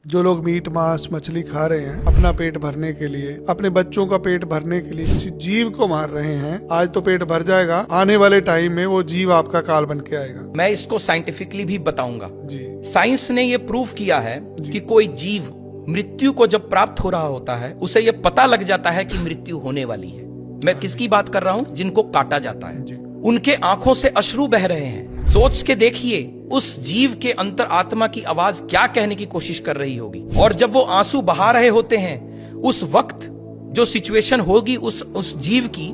जो लोग मीट मांस मछली खा रहे हैं अपना पेट भरने के लिए, अपने बच्चों का पेट भरने के लिए किसी जीव को मार रहे हैं, आज तो पेट भर जाएगा, आने वाले टाइम में वो जीव आपका काल बन के आएगा। मैं इसको साइंटिफिकली भी बताऊंगा जी। साइंस ने ये प्रूव किया है कि कोई जीव मृत्यु को जब प्राप्त हो रहा होता है उसे ये पता लग जाता है कि मृत्यु होने वाली है। मैं किसकी बात कर रहा हूं? जिनको काटा जाता है जी। उनके आंखों से अश्रु बह रहे हैं। सोच के देखिए उस जीव के अंतर आत्मा की आवाज क्या कहने की कोशिश कर रही होगी। और जब वो आंसू बहा रहे होते हैं उस वक्त जो सिचुएशन होगी उस जीव की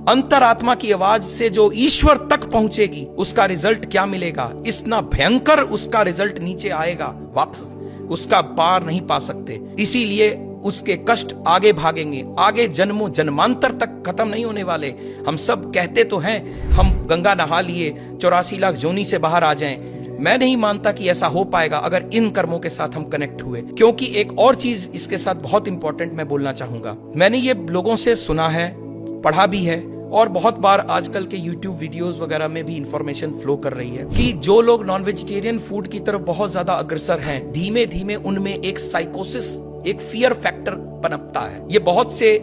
अंतरात्मा की आवाज से जो ईश्वर तक पहुंचेगी, उसका रिजल्ट क्या मिलेगा? इतना भयंकर उसका रिजल्ट नीचे आएगा, वापस उसका पार नहीं पा सकते। इसीलिए उसके कष्ट आगे भागेंगे, आगे जन्मों जन्मांतर तक खत्म नहीं होने वाले। हम सब कहते तो हैं हम गंगा नहा लिए 84 लाख जोनी से बाहर आ जाएं। मैं नहीं मानता कि ऐसा हो पाएगा अगर इन कर्मों के साथ हम कनेक्ट हुए। क्योंकि एक और चीज इसके साथ बहुत इंपॉर्टेंट मैं बोलना चाहूंगा। मैंने ये लोगों से सुना है, पढ़ा भी है, और बहुत बार आजकल के YouTube वीडियोस वगैरह में भी इंफॉर्मेशन फ्लो कर रही है कि जो लोग नॉन वेजिटेरियन फूड की तरफ बहुत ज्यादा अग्रसर हैं, धीमे धीमे उनमें एक साइकोसिस, एक फियर फैक्टर पनपता है। ये बहुत से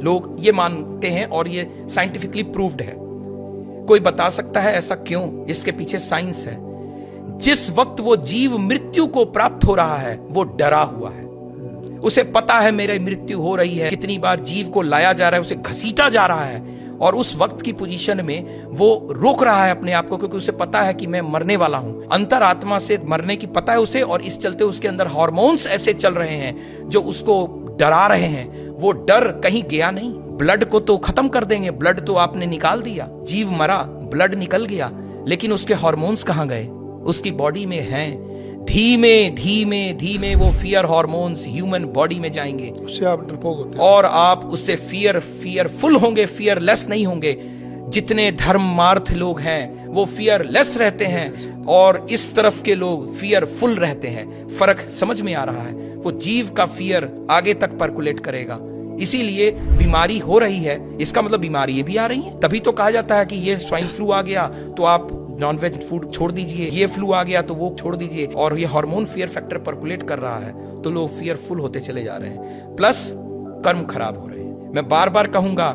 लोग ये मानते हैं और ये साइंटिफिकली प्रूव्ड है। कोई बता सकता है ऐसा क्यों? इसके पीछे साइंस है। जिस वक्त वो जीव मृत्यु को प्राप्त हो रहा है वो डरा हुआ है, उसे पता है मेरी मृत्यु हो रही है। कितनी बार जीव को लाया जा रहा है, उसे घसीटा जा रहा है, और उस वक्त की पोजीशन में वो रोक रहा है अपने आप को, क्योंकि उसे पता है कि मैं मरने वाला हूं। अंतरात्मा से मरने की पता है उसे, और इस चलते उसके अंदर हार्मोन्स ऐसे चल रहे हैं जो उसको डरा रहे हैं। वो डर कहीं गया नहीं। ब्लड को तो खत्म कर देंगे, ब्लड तो आपने निकाल दिया, जीव मरा, ब्लड निकल गया, लेकिन उसके हार्मोन्स कहां गए? उसकी बॉडी में हैं। धीमे धीमे धीमे वो फियर हार्मोन्स ह्यूमन बॉडी में जाएंगे, उससे आप डरपोक होते हैं और आप उससे फियरफुल होंगे, फियरलेस नहीं होंगे। जितने धर्मार्थ लोग हैं वो फियरलेस रहते हैं, और इस तरफ के लोग फियरफुल रहते हैं। फर्क समझ में आ रहा है? वो जीव का फियर आगे तक पर्कुलेट करेगा। इसीलिए बीमारी हो रही है, इसका मतलब बीमारी भी आ रही है। तभी तो कहा जाता है कि ये स्वाइन फ्लू आ गया तो आप नॉनवेज फूड छोड़ दीजिए, ये फ्लू आ गया तो वो छोड़ दीजिए। और ये हार्मोन फियर फैक्टर पर्कुलेट कर रहा है तो लोग फियरफुल होते चले जा रहे हैं, प्लस कर्म खराब हो रहे हैं। मैं बार बार कहूंगा